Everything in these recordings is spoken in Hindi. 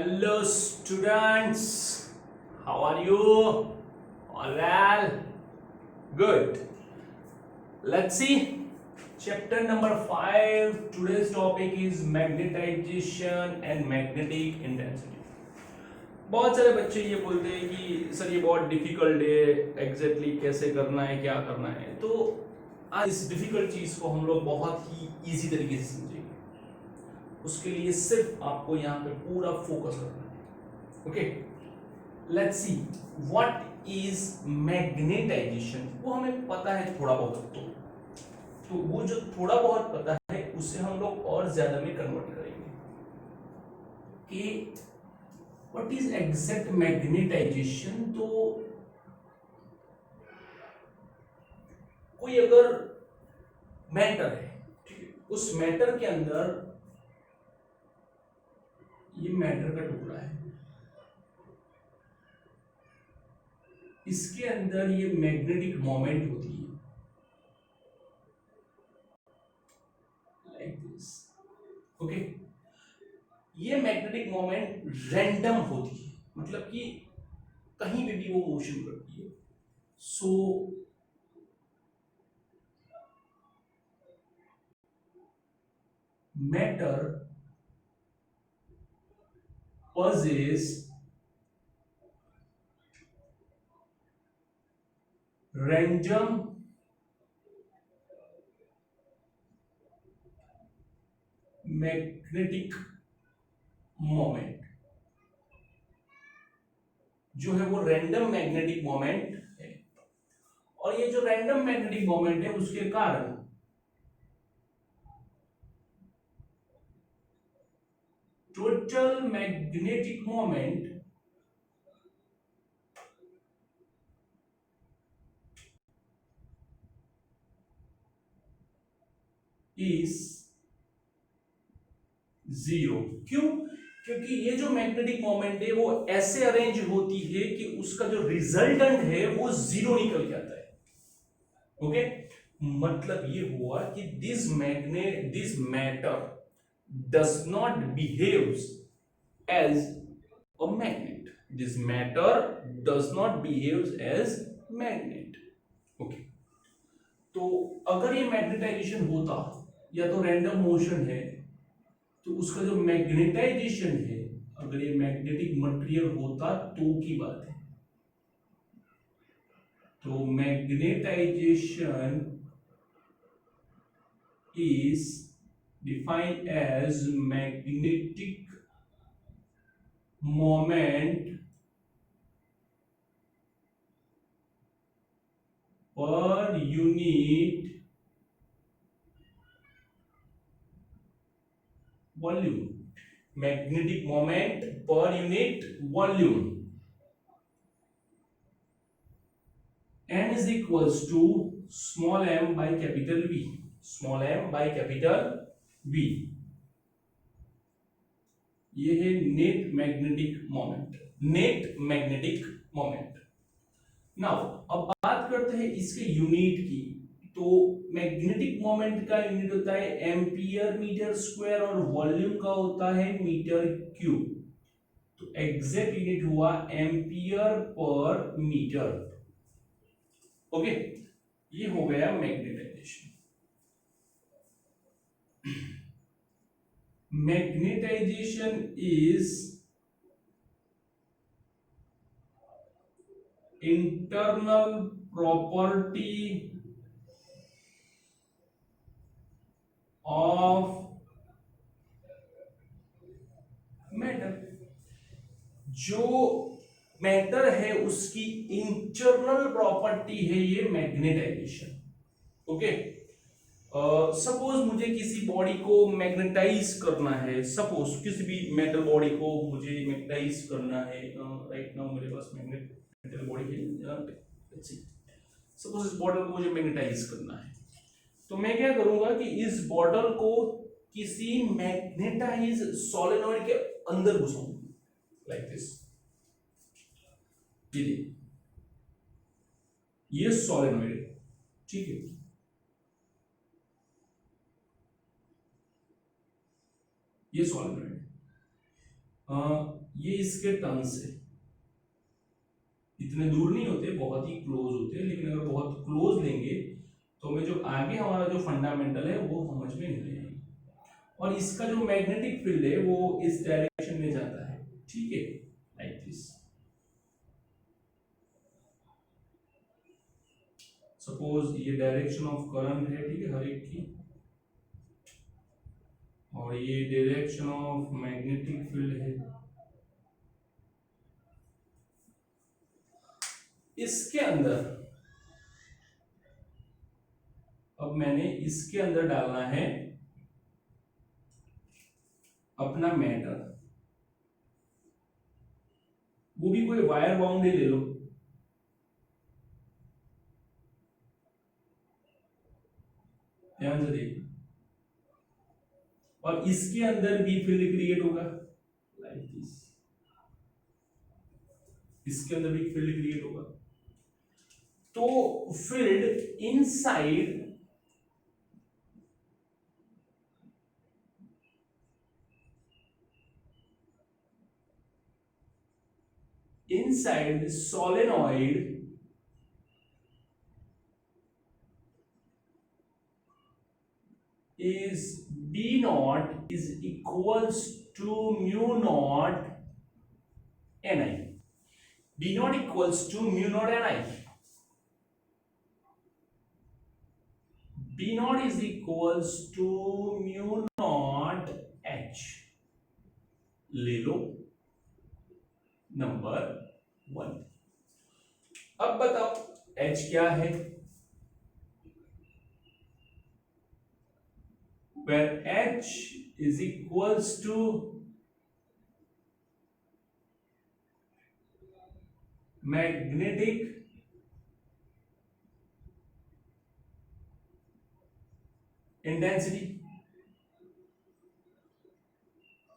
Hello students, how are you? All well? Good. Let's see. Chapter number 5. Today's topic is magnetization and magnetic intensity. बहुत सारे बच्चे ये बोलते हैं कि सर ये बहुत डिफिकल्ट है, एग्जैक्टली कैसे करना है, क्या करना है। तो आज इस डिफिकल्ट चीज को हम लोग बहुत ही इजी तरीके से समझेंगे। उसके लिए सिर्फ आपको यहाँ पे पूरा फोकस करना है। Okay, let's see what is magnetization. वो हमें पता है थोड़ा बहुत, तो वो जो थोड़ा बहुत पता है उससे हम लोग और ज्यादा में कन्वर्ट करेंगे कि व्हाट इज एग्जैक्ट मैग्नेटाइजेशन। तो कोई अगर मैटर है, ठीक है, उस मैटर के अंदर ये मैटर का टुकड़ा है, इसके अंदर ये मैग्नेटिक मोमेंट होती है लाइक दिस। ओके, ये मैग्नेटिक मोमेंट रैंडम होती है, मतलब कि कहीं पे भी वो मोशन करती है। सो matter possess random magnetic moment. जो है वो रैंडम मैग्नेटिक मोमेंट है, और ये जो रैंडम मैग्नेटिक मोमेंट है उसके कारण total magnetic moment is zero. क्यों? क्योंकि ये जो मैग्नेटिक मोमेंट है वो ऐसे अरेंज होती है कि उसका जो रिजल्टेंट है वो जीरो निकल के आता है। ओके, मतलब ये हुआ कि this matter does not behaves as a magnet. This matter does not behaves as magnet. Okay, तो अगर ये मैग्नेटाइजेशन होता या तो रैंडम मोशन है, तो उसका जो मैग्नेटाइजेशन है, अगर ये मैग्नेटिक मटेरियल होता तो की बात है। तो magnetisation is defined as magnetic moment per unit volume. Magnetic moment per unit volume. N is equals to small m by capital V. Small m by capital V. ये है net magnetic moment. Net magnetic moment. Now अब बात करते हैं इसके यूनिट की। तो मैग्नेटिक मोमेंट का यूनिट होता है एम्पियर मीटर स्क्वायर और वॉल्यूम का होता है मीटर क्यूब। तो एग्जैक्ट यूनिट हुआ एम्पियर पर मीटर। ओके, ये हो गया magnetization. Magnetization is internal property of matter. जो मैटर है उसकी इंटरनल प्रॉपर्टी है ये मैग्नेटाइजेशन। ओके, सपोज मुझे किसी बॉडी को मैग्नेटाइज करना है, सपोज किसी भी मेटल बॉडी को मुझे मैग्नेटाइज करना है। राइट नाउ मेरे पास मेटल बॉडी है, सपोज इस बॉटल को मुझे मैग्नेटाइज करना है, तो मैं क्या करूंगा कि इस बॉटल को किसी मैग्नेटाइज सोलेनॉइड के अंदर घुसाऊंगा लाइक दिस। ये सोलेनॉइड है, ठीक है। ये सोलेनॉइड ये इसके टर्न्स है, इतने दूर नहीं होते, बहुत ही क्लोज होते हैं, लेकिन अगर बहुत क्लोज लेंगे तो हमें जो आगे हमारा जो फंडामेंटल है वो समझ में नहीं आएगी। और इसका जो मैग्नेटिक फील्ड है वो इस डायरेक्शन में जाता है, ठीक है, लाइक दिस। सपोज ये डायरेक्शन ऑफ करंट है, ठीक है, हर एक की, और ये डायरेक्शन ऑफ मैग्नेटिक फील्ड है। इसके अंदर अब मैंने इसके अंदर डालना है अपना मैटर, वो भी कोई वायर बाउंड ही ले लो, ध्यान से देखो, और इसके अंदर भी फील्ड क्रिएट होगा लाइक दिस, इसके अंदर भी फील्ड क्रिएट होगा। तो field inside inside solenoid is B naught is equals to mu naught Ni. B naught equals to mu naught Ni. B naught is equals to mu naught H. ले लो नंबर 1। अब बताओ H क्या है? Where H is equals to magnetic intensity,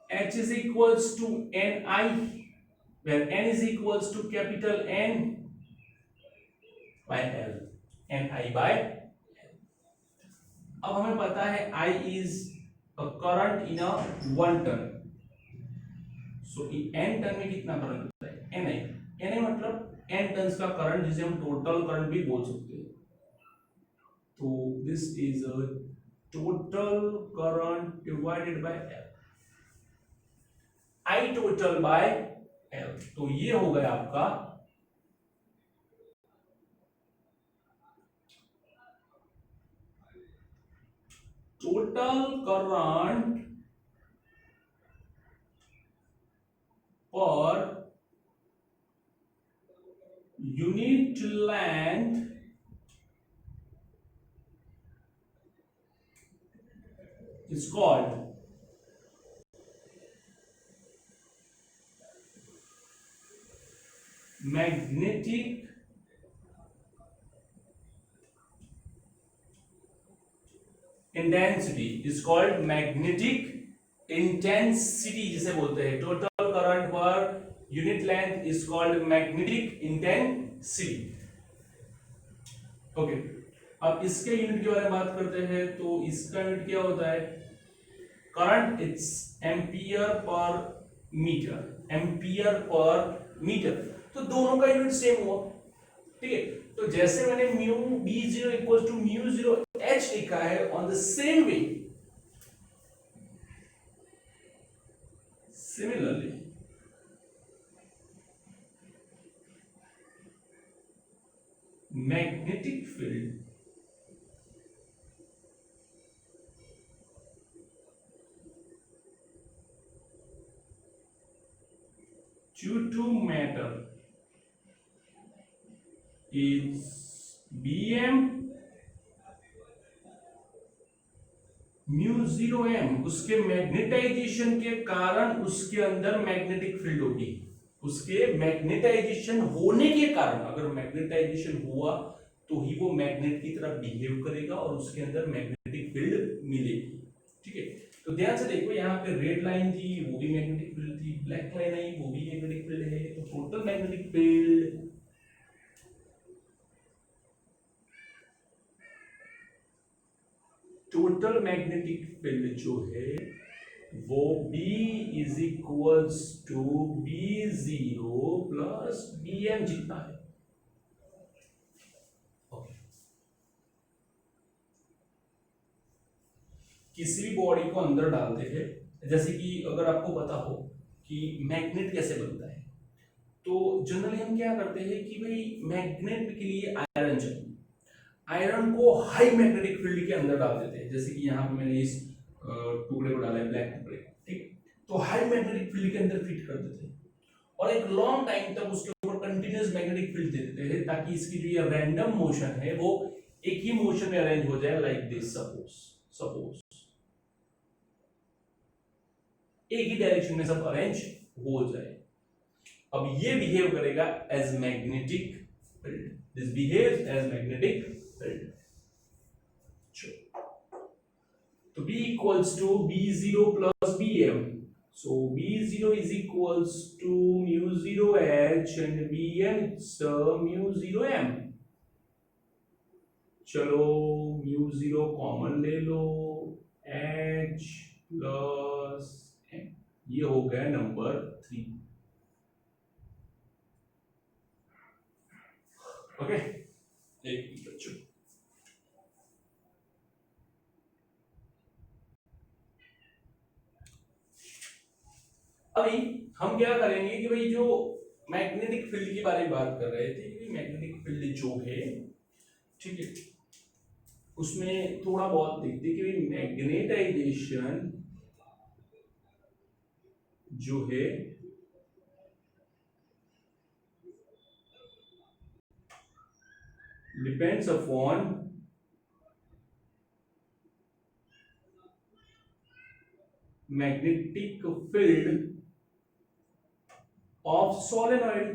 H is equals to Ni, where N is equals to capital N by L, Ni by L। अब हमें पता है I is a current in a 1 turn, so N turn में कितना करंट होता है? Ni, Ni मतलब N टर्न्स का करंट, जिसे हम टोटल करंट भी बोल सकते हैं। तो this is a total current divided by L, I total by L, तो ये हो गया आपका total current per unit length is called magnetic intensity, is called magnetic intensity जिसे बोलते हैं। Total current per unit length is called magnetic intensity. Okay, अब इसके यूनिट के बारे में बात करते हैं। तो इसका यूनिट क्या होता है? Current it's ampere per metre, ampere per metre, तो दोनों का यूनिट सेम हुआ, ठीक है। तो जैसे मैंने mu b0 equal to mu 0 h लिखा है, on the same way similarly magnetic field due to matter is Bm mu 0 m, उसके मैग्नेटाइजेशन के कारण उसके अंदर मैग्नेटिक फील्ड होगी, उसके मैग्नेटाइजेशन होने के कारण, अगर मैग्नेटाइजेशन हुआ तो ही वो मैग्नेट की तरह बिहेव करेगा और उसके अंदर मैग्नेटिक फील्ड मिलेगी, ठीक है। तो ध्यान से देखो, यहाँ पे रेड लाइन थी, वो भी मैग्नेटिक फील्ड थी, ब्लैक लाइन आई, वो भी मैग्नेटिक फील्ड है। तो टोटल मैग्नेटिक फील्ड जो है वो B is equals to B0 plus BM जितना है। किसी भी बॉडी को अंदर डालते हैं, जैसे कि अगर आपको पता हो कि मैग्नेट कैसे बनता है, तो जनरली हम क्या करते हैं कि भाई मैग्नेट के लिए आयरन चाहिए, आयरन को हाई मैग्नेटिक फील्ड के अंदर डाल देते हैं, जैसे कि यहाँ पे मैंने इस टुकड़े को डाला है, ब्लैक टुकड़े, ठीक, तो हाई मैग्नेटिक फील्ड के अंदर फिट कर देते हैं और एक लॉन्ग टाइम तक उसके ऊपर कंटिन्यूअस मैग्नेटिक फील्ड दे देते हैं, ताकि इसकी जो ये रैंडम मोशन है वो एक ही मोशन में अरेंज हो जाए, लाइक दिस, सपोज एक ही डायरेक्शन में सब अरेंज हो जाए। अब ये बिहेव करेगा as magnetic field, this behaves as magnetic field. तो B equals to B0 plus BM, so B0 is equals to mu 0 H and BM it's mu 0 M। चलो mu 0 कॉमन ले लो, H plus M, ये हो गया नंबर 3। ओके, एक बच्चों अभी हम क्या करेंगे कि भाई जो मैग्नेटिक फील्ड के बारे में बात कर रहे थे कि मैग्नेटिक फील्ड जो है, ठीक है, उसमें थोड़ा बहुत देखते कि भाई मैग्नेटाइजेशन जो है depends upon magnetic field of solenoid.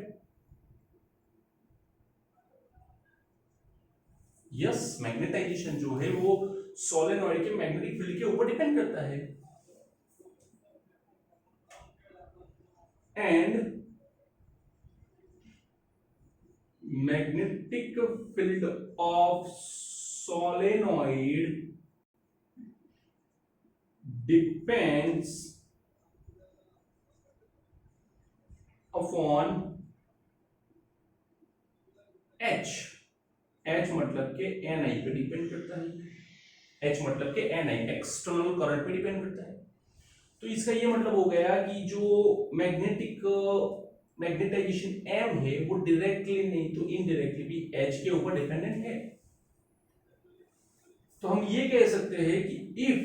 Yes, magnetization जो है वो सोलेनॉइड के मैग्नेटिक फील्ड के ऊपर डिपेंड करता है, and magnetic field of solenoid depends upon H। H मतलब के Ni पे डिपेंड करता है, H मतलब के Ni एक्सटर्नल करंट पे डिपेंड करता है। तो इसका ये मतलब हो गया कि जो मैग्नेटाइजेशन M है वो डायरेक्टली नहीं तो इनडायरेक्टली भी H के ऊपर डिपेंडेंट है। तो हम ये कह सकते हैं कि इफ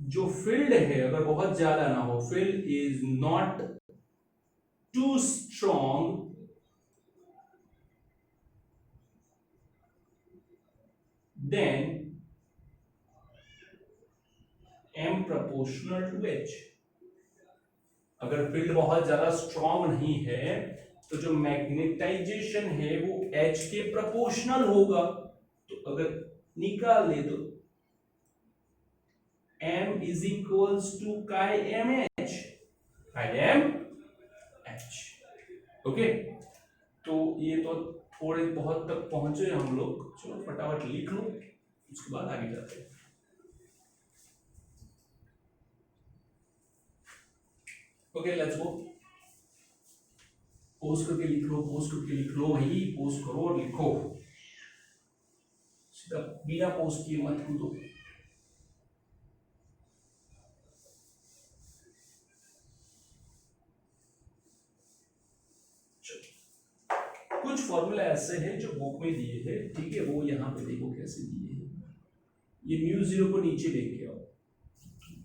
जो फील्ड है अगर बहुत ज्यादा ना हो, field is not too strong, then M proportional to H। अगर फील्ड बहुत ज्यादा स्ट्रॉन्ग नहीं है तो जो मैग्नेटाइजेशन है वो H के प्रोपोर्शनल होगा। तो अगर निकाल ले तो M is equals to chi M H, chi M H. Okay, तो ये तो थोड़े बहुत तक पहुंचे हम लोग, चलो फटाफट लिख लो, उसके बाद आगे जाते हैं। Okay, let's go. पोस्ट करके लिख लो, पोस्ट करके लिख लो भाई, पोस्ट करो और लिखो, सीधा बिना पोस्ट किए मत कूदो। कुछ फॉर्मूला ऐसे हैं जो बुक में दिए हैं, ठीक है, वो यहाँ पे देखो कैसे दिए हैं। ये म्यू जीरो को नीचे लेके आओ,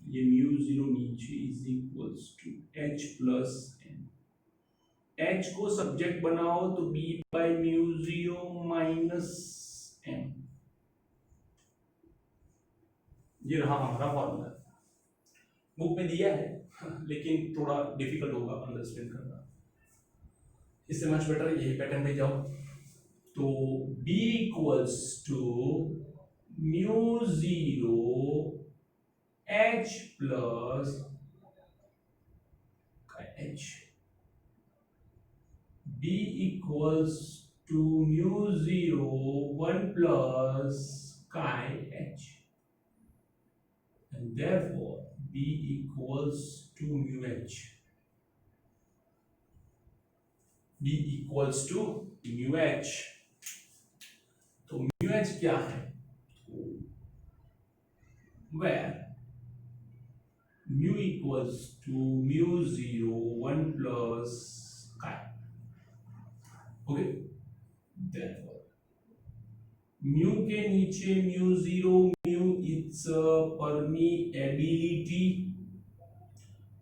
ये म्यू जीरो नीचे is equals to H plus M। H को सब्जेक्ट बनाओ तो B by mu zero minus M। ये रहा हमारा फॉर्मूला, बुक में दिया है लेकिन थोड़ा डिफिकल्ट होगा अंडरस्टैंड करना, इससे मच बेटर यही पैटर्न पे जाओ। तो B equals to mu zero H plus H, B equals to mu 0 1 plus chi H, and therefore B equals to mu H. B equals to mu H. तो mu H क्या है? Where mu equals to mu 0 1 plus chi. Okay. Therefore mu के नीचे mu 0 mu its permeability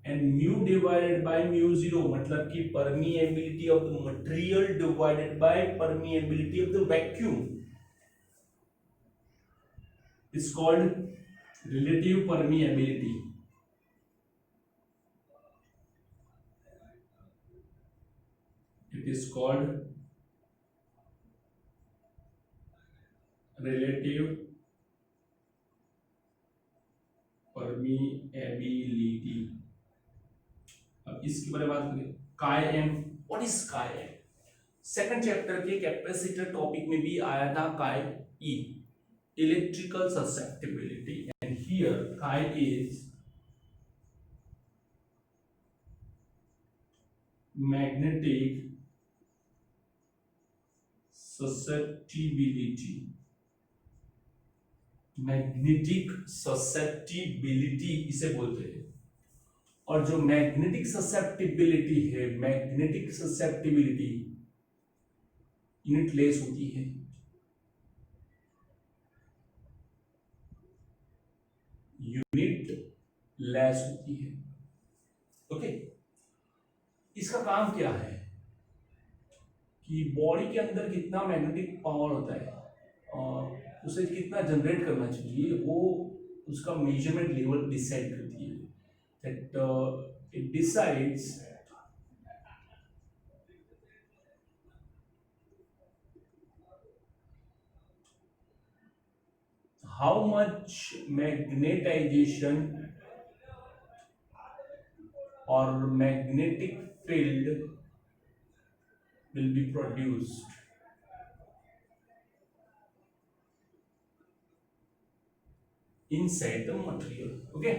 and mu divided by mu 0 मतलब कि permeability of the material divided by permeability of the vacuum is called relative permeability. It is called relative permeability. अब इसके बारे में बात करें काय एम. व्हाट इज काय एम? सेकंड चैप्टर के कैपेसिटर टॉपिक में भी आया था काय ई, इलेक्ट्रिकल ससेप्टिबिलिटी, एंड हियर काय is magnetic susceptibility. Magnetic susceptibility इसे बोलते हैं. और जो मैग्नेटिक ससेप्टिबिलिटी है, मैग्नेटिक ससेप्टिबिलिटी यूनिट लेस होती है. यूनिट लेस होती है. ओके. इसका काम क्या है कि बॉडी के अंदर कितना मैग्नेटिक पावर होता है और उसे कितना जनरेट करना चाहिए, वो उसका मेजरमेंट लेवल डिसाइड करती है. That it decides how much magnetization or magnetic field will be produced inside the material. Okay.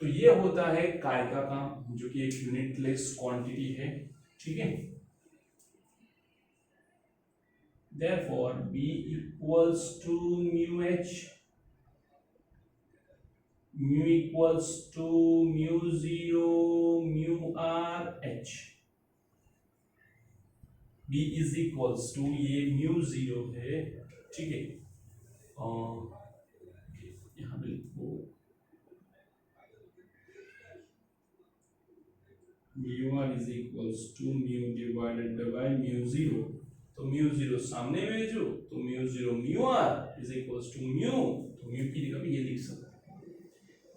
तो ये होता है काय का काम, जो कि एक यूनिटलेस क्वांटिटी है. ठीक है. Therefore B equals to mu H, mu equals to mu 0 mu R H. B is equals to, ये mu 0 है. ठीक है. यहाँ पे लिखो mu r is equals to mu divided by mu 0. तो mu 0 सामने भेजो तो mu 0 mu r is equals to mu, तो mu की जगह पे ये लिख सकते हैं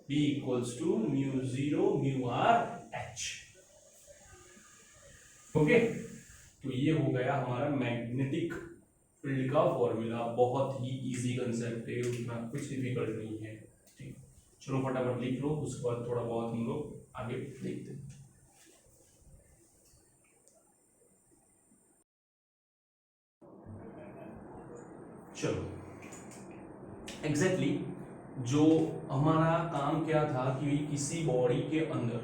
B equals to mu 0 mu r h. Okay. तो ये हो गया हमारा मैग्नेटिक फील्ड का फॉर्मूला. बहुत ही इजी कंसेप्ट है, उतना कुछ डिफिकल्ट नहीं है. ठीक. चलो फटाफट लिख लो, उसके बाद थोड़ा बहुत हम लोग आगे देखते हैं. चलो एग्जैक्टली जो हमारा काम क्या था कि किसी बॉडी के अंदर,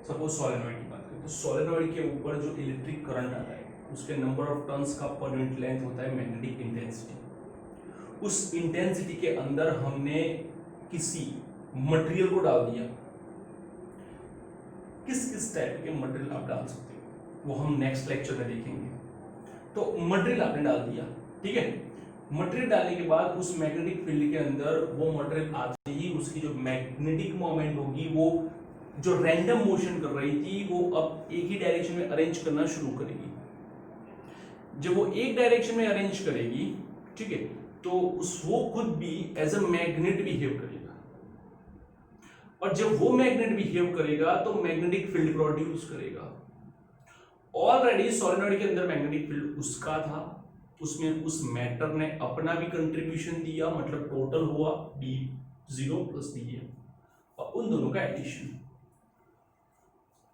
सपोज सोलेनॉइड की बात करें, तो सोलेनॉइड के ऊपर जो इलेक्ट्रिक करंट आता है उसके नंबर ऑफ टर्न्स का पर यूनिट लेंथ होता है मैग्नेटिक इंटेंसिटी. उस इंटेंसिटी के अंदर हमने किसी मटेरियल को डाल दिया. किस किस टाइप के मटेरियल आप डाल सकते हो वो हम नेक्स्ट लेक्चर में देखेंगे. तो मटेरियल आपने डाल दिया. ठीक है. मटेरियल डालने के बाद उस मैग्नेटिक फील्ड के अंदर वो मटेरियल आते ही उसकी जो मैग्नेटिक मोमेंट होगी, वो जो रैंडम मोशन कर रही थी वो अब एक ही डायरेक्शन में अरेंज करना शुरू करेगी. जब वो एक डायरेक्शन में अरेंज करेगी, ठीक है, तो वो खुद भी एज अ मैग्नेट बिहेव करेगा. और जब वो मैग्नेट बिहेव करेगा तो मैग्नेटिक फील्ड प्रोड्यूस करेगा. ऑलरेडी सोलेनॉइड के अंदर मैग्नेटिक फील्ड उसका था, उसमें उस मैटर ने अपना भी कंट्रीब्यूशन दिया, मतलब टोटल हुआ B0 प्लस Bm, और उन दोनों का एडिशन.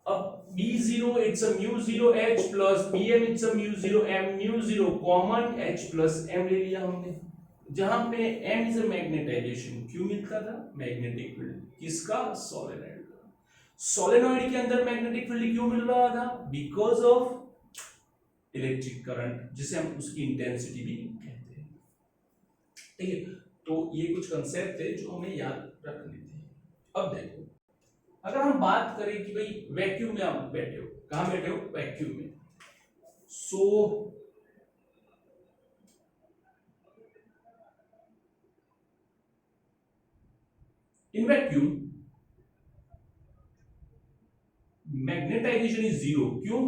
अब B0 it's a mu 0 H plus Bm it's a mu 0 M. mu 0 common H plus M ले लिया हमने. जहां पे m इज अ मैग्नेटाइजेशन, क्यों मिलता था? मैग्नेटिक फील्ड किसका? सोलेनॉइड का। सोलेनॉइड के अंदर मैग्नेटिक फील्ड क्यों मिल रहा था? बिकॉज ऑफ इलेक्ट्रिक करंट, जिसे हम उसकी इंटेंसिटी भी कहते हैं। ठीक है, तो ये कुछ कंसेप्ट थे जो हमें याद रखने थे। अब देखो, अगर हम बात करें कि भाई वैक्यूम में आप बैठे हो, कहां बैठे हो? वैक्यूम में। So in vacuum magnetization is zero. क्यों?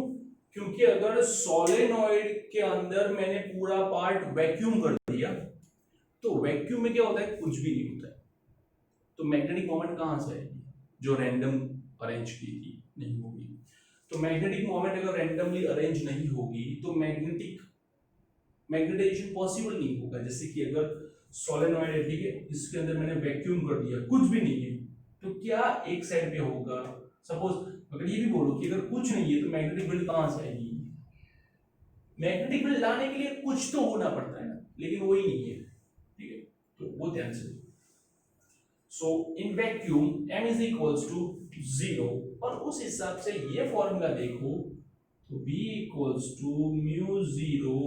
क्योंकि अगर सोलेनॉइड के अंदर मैंने पूरा पार्ट वैक्यूम कर दिया तो वैक्यूम में क्या होता है? कुछ भी नहीं होता है। तो मैग्नेटिक मोमेंट कहां से आएगी? जो रैंडम अरेंज की थी नहीं होगी। तो मैग्नेटिक मोमेंट अगर रैंडमली अरेंज नहीं होगी तो मैग्नेटाइजेशन पॉसिबल नहीं होगा। जैसे कि अगर सोलेनॉइड है, ठीक है, इसके अंदर मैंने वैक्यूम कर दिया, कुछ भी नहीं है, तो क्या एक साइड पे होगा? सपोज अगर ये भी बोलो कि अगर कुछ नहीं है तो मैग्नेटिक फील्ड कहां से आएगी? मैग्नेटिक फील्ड लाने के लिए कुछ तो होना पड़ता है ना, लेकिन वही नहीं है। ठीक है, तो वो ध्यान से। So in vacuum m is equals to 0, और उस हिसाब से ये फॉर्मूला देखो तो v equals to mu 0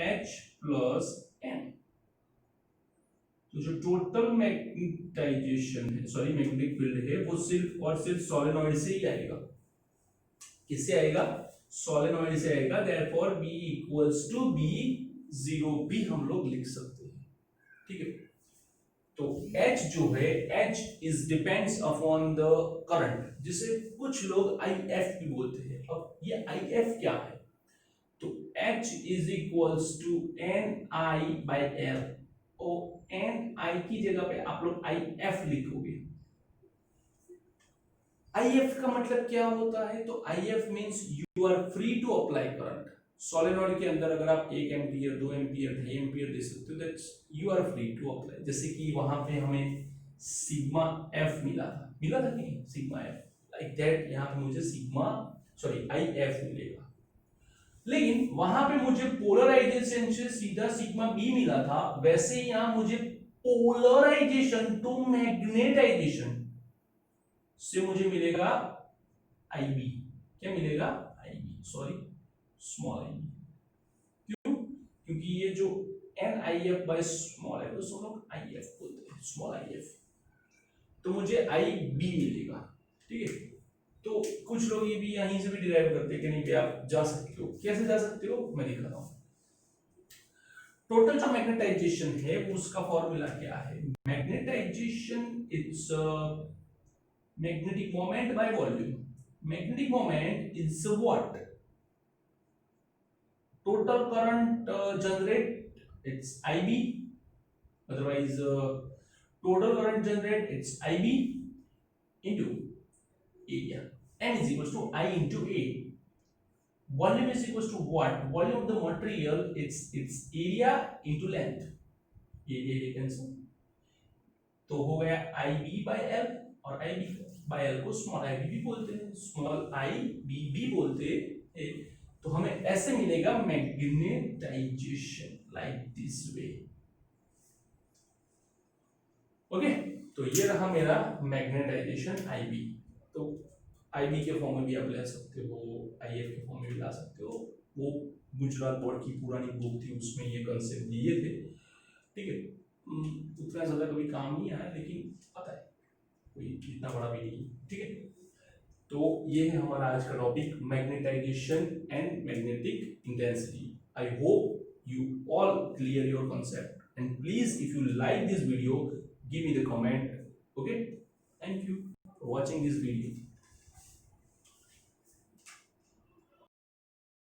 h plus n। तो जो टोटल मैग्नेटाइजेशन है, सॉरी मैग्नेटिक फील्ड है, वो सिर्फ और सिर्फ सोलेनॉइड से ही आएगा। किससे आएगा? सोलेनॉइड से आएगा। Therefore b equals to b0 भी हम लोग लिख सकते हैं। ठीक है, तो H जो है, H is depends upon the current, जिसे कुछ लोग IF भी बोलते हैं। अब ये IF क्या है? तो H is equals to NI/L, और NI की जगह पे आप लोग IF लिखोगे। IF का मतलब क्या होता है? तो IF means you are free to apply current. Solenoid के अंदर अगर आप 1 एम्पियर, 2 एम्पियर, 2.5 एम्पियर दे सकते हो, that's you are free to apply. जैसे कि वहां पे हमें सिग्मा एफ मिला था कि नहीं? सिग्मा एफ, लाइक दैट यहां पे मुझे सिग्मा, सॉरी IF मिलेगा। लेकिन वहां पे मुझे पोलराइजेशन से सीधा सिग्मा बी मिला था, वैसे यहां मुझे पोलराइजेशन टू मैग्नेटाइजेशन से मुझे मिलेगा IB। क्या मिलेगा? IB, sorry small IB। क्यों? क्योंकि ये जो NIF बाय स्मॉल है, तो हम लोग IF बोलते हैं, स्मॉल IF। तो मुझे IB मिलेगा। ठीक है, तो कुछ लोग ये भी यहीं से भी डिराइव करते हैं कि नहीं भी आप जा सकते हो। कैसे जा सकते हो? मैं दिखा रहा हूं। टोटल जो मैग्नेटाइजेशन है उसका फॉर्मूला क्या है? Magnetization it's magnetic moment by volume. Magnetic moment is what? Total current generate, it's IB. Otherwise total current generate, it's IB into area. M is equals to I into A. Volume is equals to what? Volume of the material, it's area into length. ये cancel, तो हो गया IB by L, और IB बाय L को स्मॉल IB भी बोलते हैं, स्मॉल IB भी बोलते हैं। तो हमें ऐसे मिलेगा magnetization, like this way. Okay, तो ये रहा मेरा मैग्नेटाइजेशन IB। तो IB के फॉर्म में भी आप ले सकते हो, IF के फॉर्म में भी ला सकते हो। वो गुजरात बोर्ड की पुरानी बुक थी, उसमें ये कंसेप्ट दिए थे। ठीक है, उतना ज्यादा कभी काम नहीं आया, लेकिन पता है कोई इतना बड़ा भी नहीं। ठीक है, तो ये है हमारा आज का topic, magnetization and magnetic intensity. I hope you all clear your concept, and please if you like this video give me the comment. Okay, thank you for watching this video.